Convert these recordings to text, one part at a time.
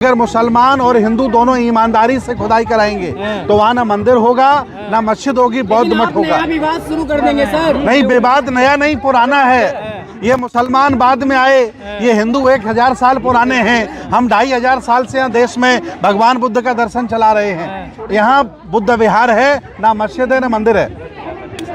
अगर मुसलमान और हिंदू दोनों ईमानदारी से खुदाई कराएंगे तो वहाँ ना मंदिर होगा ना मस्जिद होगी, बौद्ध मठ होगा। विवाद शुरू कर देंगे सर। नहीं, विवाद नया नहीं पुराना है। ये मुसलमान बाद में आए, ये हिंदू 1000 साल पुराने हैं। हम 2500 साल से यहाँ देश में भगवान बुद्ध का दर्शन चला रहे हैं। यहाँ बुद्ध विहार है, ना मस्जिद है ना मंदिर है।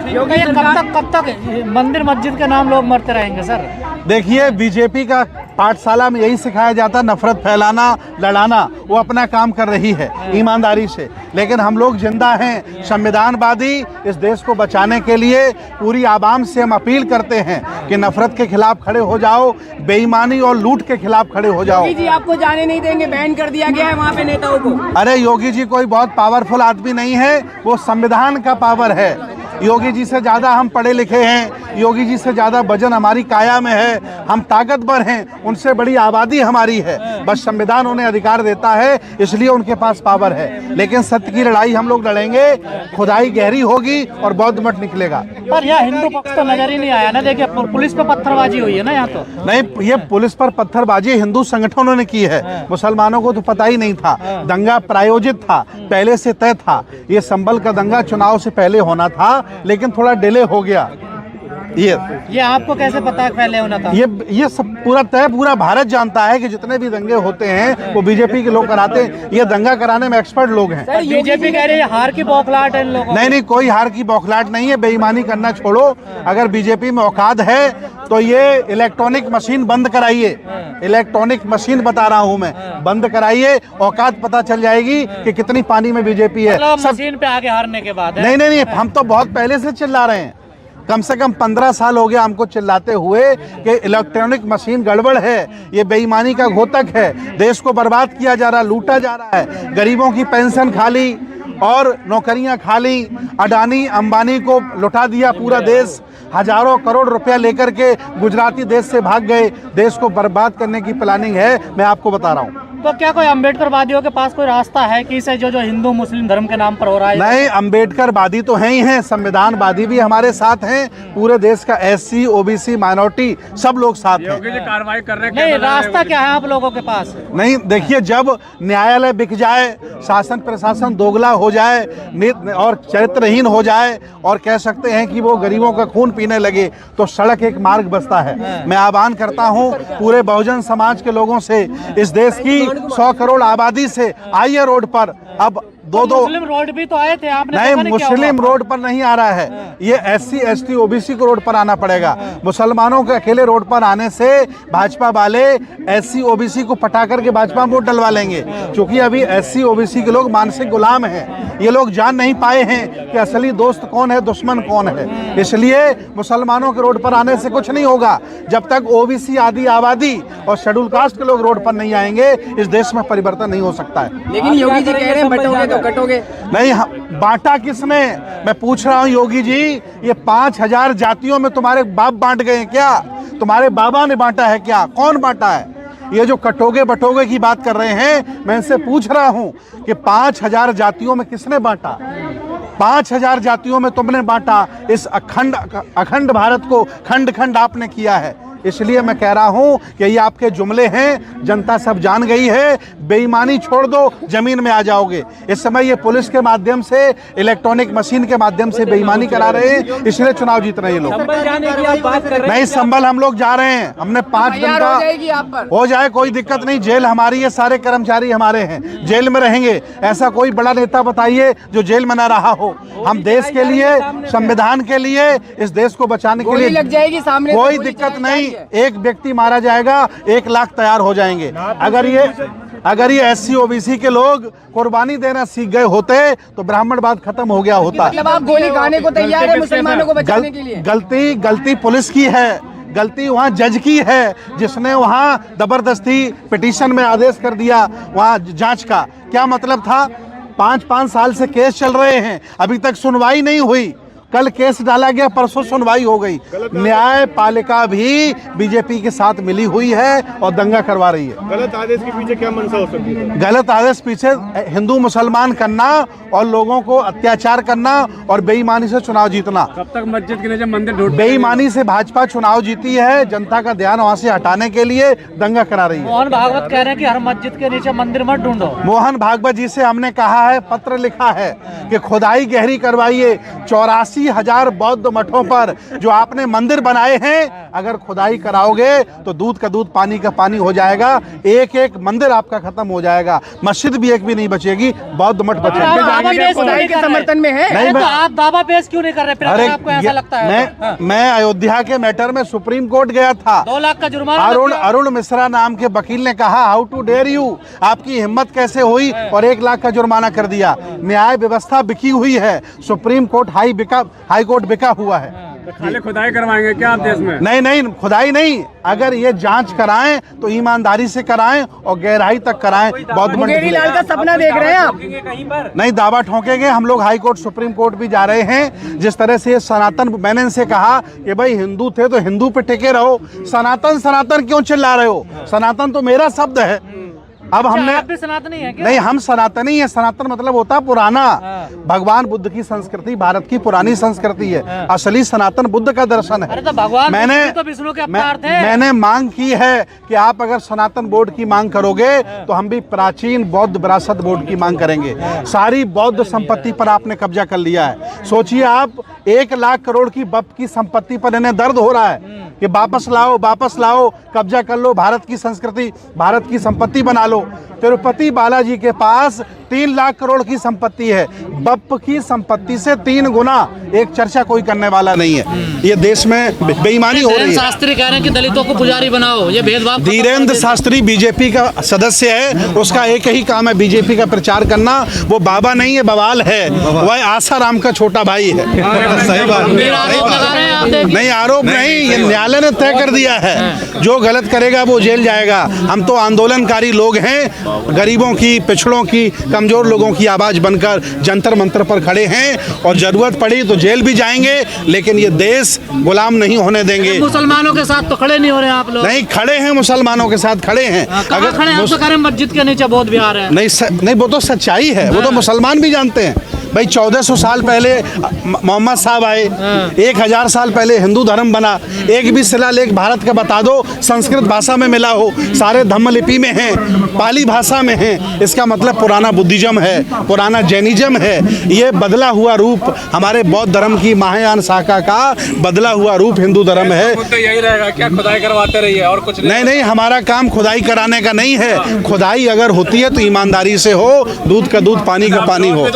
योगी कब तक मंदिर मस्जिद के नाम लोग मरते रहेंगे सर? देखिए, बीजेपी का पाठशाला में यही सिखाया जाता, नफरत फैलाना, लड़ाना। वो अपना काम कर रही है ईमानदारी से, लेकिन हम लोग जिंदा हैं, संविधानवादी। इस देश को बचाने के लिए पूरी आवाम से हम अपील करते हैं कि नफरत के खिलाफ खड़े हो जाओ, बेईमानी और लूट के खिलाफ खड़े हो जाओ। योगी जी आपको जाने नहीं देंगे, बैन कर दिया गया है वहाँ पे नेताओं को। अरे योगी जी कोई बहुत पावरफुल आदमी नहीं है, वो संविधान का पावर है। योगी जी से ज्यादा हम पढ़े लिखे हैं, योगी जी से ज्यादा वजन हमारी काया में है, हम ताकतवर हैं, उनसे बड़ी आबादी हमारी है। बस संविधान उन्हें अधिकार देता है, इसलिए उनके पास पावर है। लेकिन सत्य की लड़ाई हम लोग लड़ेंगे, खुदाई गहरी होगी और बौद्ध मठ निकलेगा। पर यहाँ हिंदू पक्ष तो नजर ही नहीं आया ना। देखिए, पुलिस पे पत्थरबाजी हुई है ना यहाँ तो। नहीं, ये पुलिस पर पत्थरबाजी हिंदू संगठनों ने की है, मुसलमानों को तो पता ही नहीं था। दंगा प्रायोजित था, पहले से तय था। ये संभल का दंगा चुनाव से पहले होना था, लेकिन थोड़ा डिले हो गया। ये आपको कैसे पता पहले होना था? ये सब पूरा तय, पूरा भारत जानता है कि जितने भी दंगे होते हैं वो बीजेपी के लोग कराते हैं। ये दंगा कराने में एक्सपर्ट लोग हैं। बीजेपी कह रही है हार की बौखलाहट है इन लोगों। नहीं, कोई हार की बौखलाहट नहीं है। बेईमानी करना छोड़ो। अगर बीजेपी में औकात है तो ये इलेक्ट्रॉनिक मशीन बंद कराइए। इलेक्ट्रॉनिक मशीन बता रहा हूँ मैं, बंद कराइए, औकात पता चल जाएगी कि कितनी पानी में बीजेपी है। मशीन पे आगे हारने के बाद नहीं, हम तो बहुत पहले से चिल्ला रहे हैं। कम से कम 15 साल हो गया हमको चिल्लाते हुए कि इलेक्ट्रॉनिक मशीन गड़बड़ है, ये बेईमानी का घोतक है, देश को बर्बाद किया जा रहा है, लूटा जा रहा है। गरीबों की पेंशन खाली और नौकरियां खाली, अडानी अंबानी को लुटा दिया पूरा देश। हजारों करोड़ रुपया लेकर के गुजराती देश से भाग गए। देश को बर्बाद करने की प्लानिंग है, मैं आपको बता रहा हूँ। तो क्या कोई अम्बेडकरवादियों के पास कोई रास्ता है कि इसे जो हिंदू मुस्लिम धर्म के नाम पर हो रहा है? नहीं, अम्बेडकरवादी तो हैं ही हैं, संविधानवादी भी हमारे साथ हैं। पूरे देश का SC OBC माइनॉरिटी सब लोग साथ हैं। कार्रवाई कर रहे हैं। नहीं, रास्ता क्या है आप लोगों के पास? नहीं, देखिए, जब न्यायालय बिक जाए, शासन प्रशासन दोगला हो जाए और चरित्रहीन हो जाए और कह सकते हैं कि वो गरीबों का खून पीने लगे, तो सड़क एक मार्ग बसता है। मैं आह्वान करता हूं पूरे बहुजन समाज के लोगों से, इस देश की 100 करोड़ आबादी से, आइए रोड पर। अब दो मुस्लिम रोड भी तो आए थे, आपने नहीं, मुस्लिम रोड पर नहीं आ रहा है। ये SC ST OBC को रोड पर आना पड़ेगा। मुसलमानों के अकेले रोड पर आने से भाजपा वाले SC OBC को पटा करके भाजपा में वोट डलवा लेंगे, क्योंकि अभी SC OBC के लोग मानसिक गुलाम हैं। ये लोग जान नहीं पाए हैं कि असली दोस्त कौन है, दुश्मन कौन है। इसलिए मुसलमानों के रोड पर आने से कुछ नहीं होगा। जब तक OBC आदि आबादी और शेड्यूल कास्ट के लोग रोड पर नहीं आएंगे, इस देश में परिवर्तन नहीं हो सकता है। लेकिन योगी जी कह रहे हैं बटोगे तो कटोगे। नहीं, बांटा किसने? मैं पूछ रहा हूँ योगी जी, ये 5000 जातियों में तुम्हारे बाप बांट गए हैं क्या? तुम्हारे बाबा ने बांटा है क्या? कौन बांटा है? ये जो कटोगे बटोगे की बात कर रहे हैं, मैं इनसे पूछ रहा हूँ कि 5000 जातियों में किसने बांटा? 5000 जातियों में तुमने बांटा। इस अखंड भारत को खंड खंड आपने किया है। इसलिए मैं कह रहा हूं कि ये आपके जुमले हैं, जनता सब जान गई है। बेईमानी छोड़ दो, जमीन में आ जाओगे। इस समय ये पुलिस के माध्यम से, इलेक्ट्रॉनिक मशीन के माध्यम से बेईमानी करा रहे हैं, इसलिए चुनाव जीत रहे हैं लोग। नहीं, संभल हम लोग जा रहे हैं। हमने 5 दिन का हो जाए, कोई दिक्कत नहीं। जेल हमारी है, सारे कर्मचारी हमारे हैं, जेल में रहेंगे। ऐसा कोई बड़ा नेता बताइए जो जेल में ना रहा हो। हम देश के लिए, संविधान के लिए, इस देश को बचाने के लिए लग जाएगी सामने, कोई दिक्कत नहीं। एक व्यक्ति मारा जाएगा, 1 लाख तैयार हो जाएंगे। अगर ये SC OBC के लोग कुर्बानी देना सीख गए होते तो ब्राह्मणवाद खत्म हो गया होता। मतलब आप गोली खाने को तैयार है मुसलमानों को बचाने के लिए? गलती पुलिस की है, गलती वहाँ जज की है, जिसने वहाँ जबरदस्ती पिटीशन में आदेश कर दिया वहाँ जांच का। क्या मतलब था? 5-5 साल से केस चल रहे हैं, अभी तक सुनवाई नहीं हुई। कल केस डाला गया, परसों सुनवाई हो गई। न्यायपालिका भी बीजेपी के साथ मिली हुई है और दंगा करवा रही है। गलत आदेश के पीछे क्या मंशा हो सकती है? गलत आदेश पीछे हिंदू मुसलमान करना और लोगों को अत्याचार करना और बेईमानी से चुनाव जीतना। कब तक मस्जिद के नीचे मंदिर ढूंढ? बेईमानी से भाजपा चुनाव जीती है, जनता का ध्यान वहां से हटाने के लिए दंगा करा रही है। मोहन भागवत कह रहे हैं कि हर मस्जिद के नीचे मंदिर मत ढूंढो। मोहन भागवत जी से हमने कहा है, पत्र लिखा है कि खुदाई गहरी करवाइए। 84,000 बौद्ध मठों पर जो आपने मंदिर बनाए हैं, अगर खुदाई कराओगे तो दूध का दूध पानी का पानी हो जाएगा। एक एक मंदिर आपका खत्म हो जाएगा, मस्जिद भी एक भी नहीं बचेगी, बौद्ध मठ बचेंगे। खुदाई के समर्थन में है। नहीं, तो आप दावा पेश क्यों नहीं कर रहे? फिर अगर आपको ऐसा लगता है मैं अयोध्या के मैटर में सुप्रीम कोर्ट गया था। 2 लाख का जुर्माना। अरुण मिश्रा नाम के वकील ने कहा, हाउ टू डेयर यू, आपकी हिम्मत कैसे हुई, और 1 लाख का जुर्माना कर दिया। न्याय व्यवस्था बिकी हुई है, सुप्रीम कोर्ट हाई कोर्ट बिका हुआ है। खाली खुदाई करवाएंगे क्या आप देश में? नहीं, खुदाई नहीं, अगर ये जांच कराएं तो ईमानदारी से कराएं और गहराई तक कराएं। बौद्ध मठ लाल का सपना देख रहे हैं आप? नहीं, दावा ठोकेंगे। हम लोग हाई कोर्ट सुप्रीम कोर्ट भी जा रहे हैं। जिस तरह से सनातन, मैंने इनसे कहा कि भाई हिंदू थे तो हिंदू पे टिके रहो, सनातन क्यों चिल्ला रहे हो? सनातन तो मेरा शब्द है। अब हमने, आप भी सनातनी है क्या? नहीं, हम सनातनी है। सनातन मतलब होता है पुराना। भगवान बुद्ध की संस्कृति भारत की पुरानी संस्कृति है। असली सनातन बुद्ध का दर्शन है। अरे तो भगवान मैंने तो विष्णु के अवतार थे। मैंने मांग की है कि आप अगर सनातन बोर्ड की मांग करोगे तो हम भी प्राचीन बौद्ध विरासत बोर्ड की मांग करेंगे। सारी बौद्ध संपत्ति पर आपने कब्जा कर लिया है। सोचिए आप, 1 लाख करोड़ की बप की संपत्ति पर इन्हें दर्द हो रहा है कि वापस लाओ, कब्जा कर लो, भारत की संस्कृति, भारत की संपत्ति बना लो। तिरुपति बालाजी के पास 3 लाख करोड़ की संपत्ति है। बप की संपत्ति से 3 गुना। एक चर्चा कोई करने वाला नहीं है। ये देश में बेईमानी हो रही है। शास्त्री कह रहे हैं कि दलितों को पुजारी बनाओ, ये भेदभाव। धीरेन्द्र शास्त्री बीजेपी का सदस्य है, उसका एक ही काम है बीजेपी का प्रचार करना। वो बाबा नहीं है, बवाल है। वह आसाराम का छोटा भाई है। सही बात नहीं, आरोप नहीं, ये न्यायालय ने तय कर दिया है। जो गलत करेगा वो जेल जाएगा। हम तो आंदोलनकारी लोग हैं, गरीबों की, पिछड़ों की, कमजोर लोगों की आवाज बनकर जंतर मंतर पर खड़े हैं, और जरूरत पड़ी तो जेल भी जाएंगे, लेकिन ये देश गुलाम नहीं होने देंगे। मुसलमानों के साथ तो खड़े नहीं हो रहे आप लोग? नहीं, खड़े हैं, मुसलमानों के साथ खड़े हैं। अगर खड़े हैं, आप तो कह रहे हैं मस्जिद के नीचे बौद्ध विहार है। नहीं, वो तो सच्चाई है, वो तो मुसलमान भी जानते हैं। भाई 1400 साल पहले मोहम्मद साहब आए, 1000 साल पहले हिंदू धर्म बना। एक भी शिलालेख भारत का बता दो संस्कृत भाषा में मिला हो। सारे धम्मलिपि में हैं, पाली भाषा में हैं। इसका मतलब पुराना बुद्धिज्म है, पुराना जैनिज्म है। ये बदला हुआ रूप हमारे बौद्ध धर्म की महायान शाखा का बदला हुआ रूप हिंदू धर्म है। तो यही रहेगा क्या, खुदाई करवाते रहिए और कुछ नहीं, हमारा काम खुदाई कराने का नहीं है। खुदाई अगर होती है तो ईमानदारी से हो, दूध का दूध पानी का पानी हो।